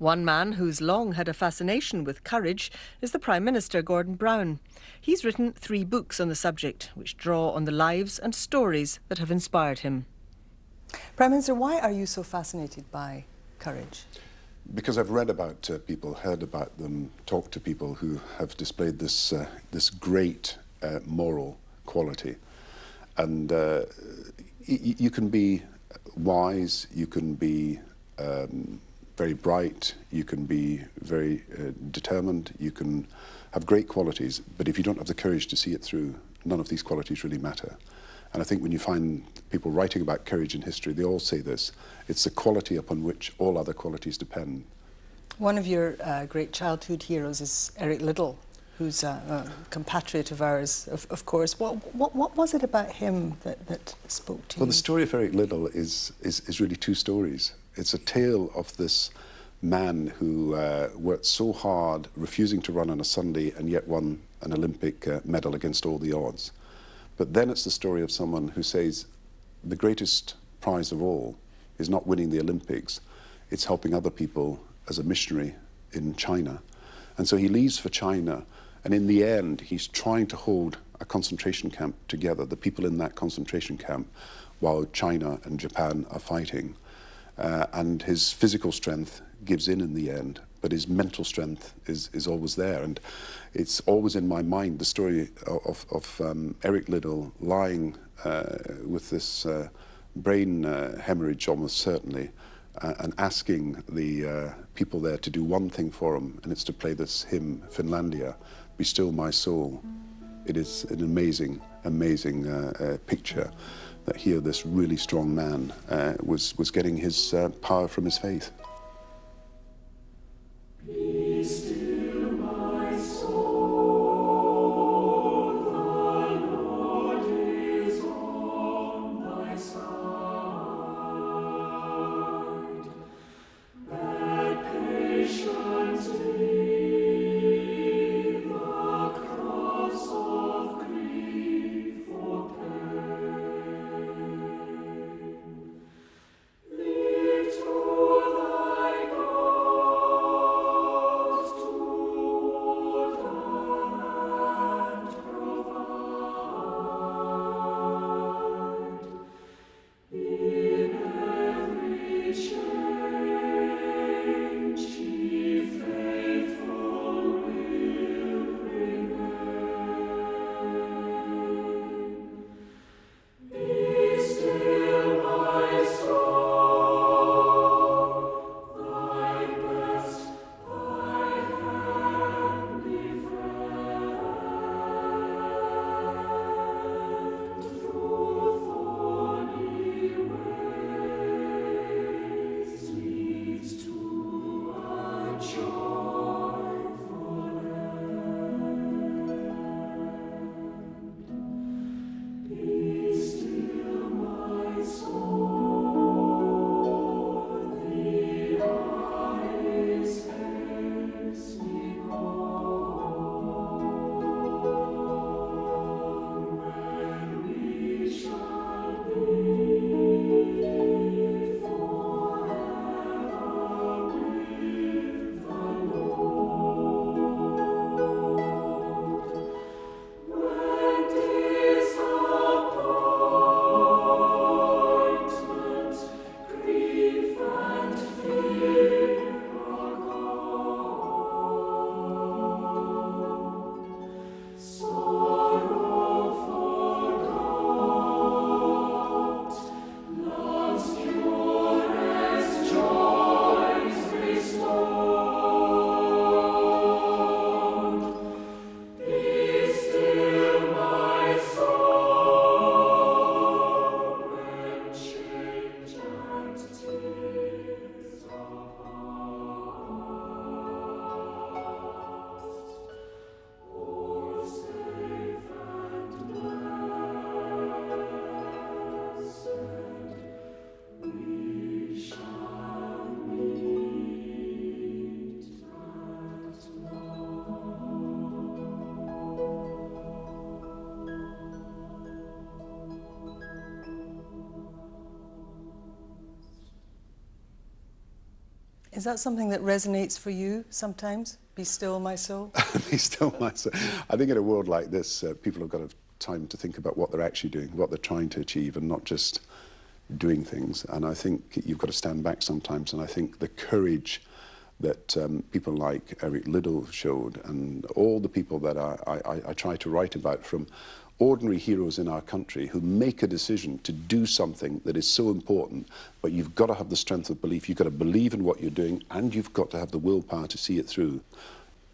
One man who's long had a fascination with courage is the Prime Minister, Grodon Brown. He's written 3 books on the subject, which draw on the lives and stories that have inspired him. Prime Minister, why are you so fascinated by courage? Because I've read about people, heard about them, talked to people who have displayed this, this great moral quality. And you can be wise, you can be very bright, you can be very determined, you can have great qualities, but if you don't have the courage to see it through, none of these qualities really matter. And I think when you find people writing about courage in history, they all say this. It's the quality upon which all other qualities depend. One of your great childhood heroes is Eric Liddell, who's a compatriot of ours, of course. What was it about him that spoke to you? Well, the story of Eric Liddell is really 2 stories. It's a tale of this man who worked so hard, refusing to run on a Sunday, and yet won an Olympic medal against all the odds. But then it's the story of someone who says the greatest prize of all is not winning the Olympics, it's helping other people as a missionary in China. And so he leaves for China, and in the end he's trying to hold a concentration camp together, the people in that concentration camp, while China and Japan are fighting. And his physical strength gives in the end, but his mental strength is always there. And it's always in my mind, the story of Eric Liddell lying with this brain hemorrhage almost certainly, and asking the people there to do one thing for him, and it's to play this hymn, Finlandia, Be Still My Soul. It is an amazing, amazing picture that here this really strong man was getting his power from his faith. Be still my soul, the Lord is on my side. Let patience leave the cross of grief for pain. Leave to the Is that something that resonates for you sometimes? Be still, my soul? Be still, my soul. I think in a world like this, people have got to have time to think about what they're actually doing, what they're trying to achieve, and not just doing things. And I think you've got to stand back sometimes, and I think the courage that people like Eric Liddell showed, and all the people that I try to write about, from ordinary heroes in our country who make a decision to do something that is so important, but you've got to have the strength of belief, you've got to believe in what you're doing, and you've got to have the willpower to see it through.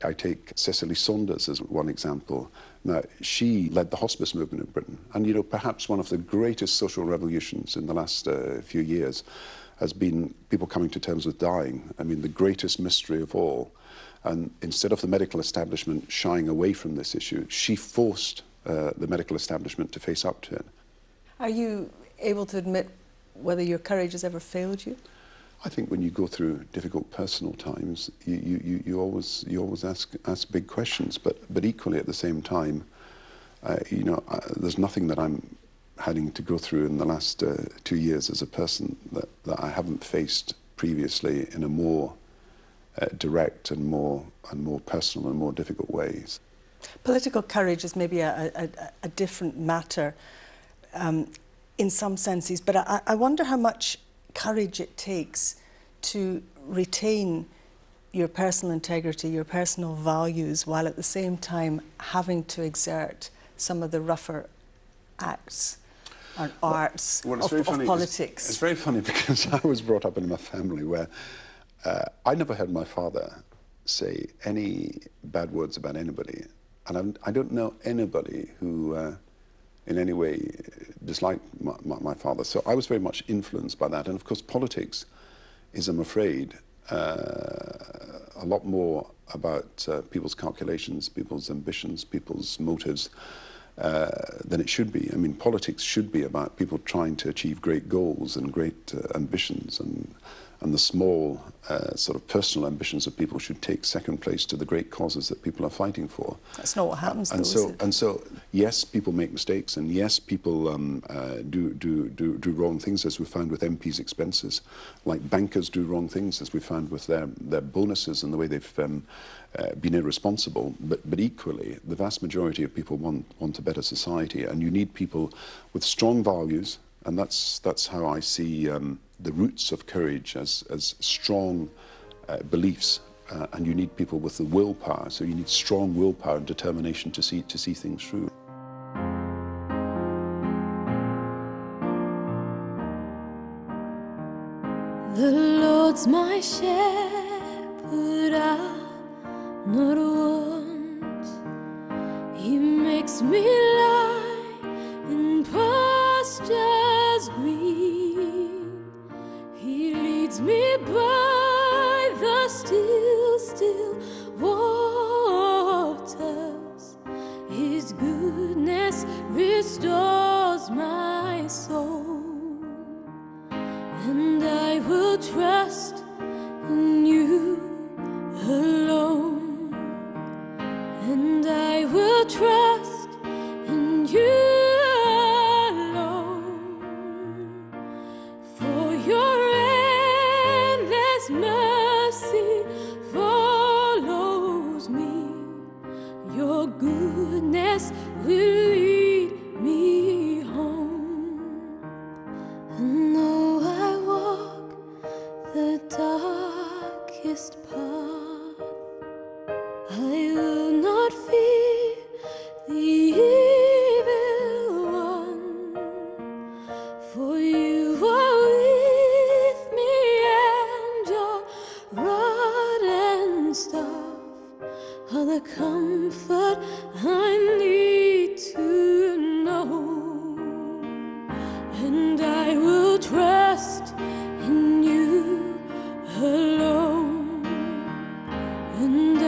I take Cicely Saunders as one example. Now, she led the hospice movement in Britain, and, you know, perhaps one of the greatest social revolutions in the last few years has been people coming to terms with dying. I mean, the greatest mystery of all. And instead of the medical establishment shying away from this issue, she forced the medical establishment to face up to it. Are you able to admit whether your courage has ever failed you? I think when you go through difficult personal times, you always ask big questions, but equally at the same time, you know, there's nothing that I'm having to go through in the last 2 years as a person that I haven't faced previously in a more direct and more personal and more difficult ways. Political courage is maybe a different matter in some senses, but I wonder how much courage it takes to retain your personal integrity, your personal values, while at the same time having to exert some of the rougher acts and arts of politics. It's very funny because I was brought up in a family where I never heard my father say any bad words about anybody. And I don't know anybody who in any way disliked my father. So I was very much influenced by that. And of course, politics is, I'm afraid, a lot more about people's calculations, people's ambitions, people's motives than it should be. I mean, politics should be about people trying to achieve great goals and great ambitions, and the small sort of personal ambitions of people should take second place to the great causes that people are fighting for. That's not what happens, and though, and so, yes, people make mistakes, and yes, people do wrong things, as we found with MPs' expenses. Like bankers do wrong things, as we found with their bonuses and the way they've been irresponsible. But equally, the vast majority of people want a better society, and you need people with strong values, and that's how I see the roots of courage, as strong beliefs, and you need people with the willpower. So you need strong willpower and determination to see things through. The Lord's my shepherd, I'll not want. He makes me lie in pastures green. He leads me by the still waters. His goodness restores my soul. And I will trust in you alone. And I will trust in you alone. For your endless mercy follows me. Your goodness will lead me home. And though I walk the darkest path, I will not fear the evil one. For you are with me, and your rod and staff are the comfort I need to know. And I will trust in you alone. And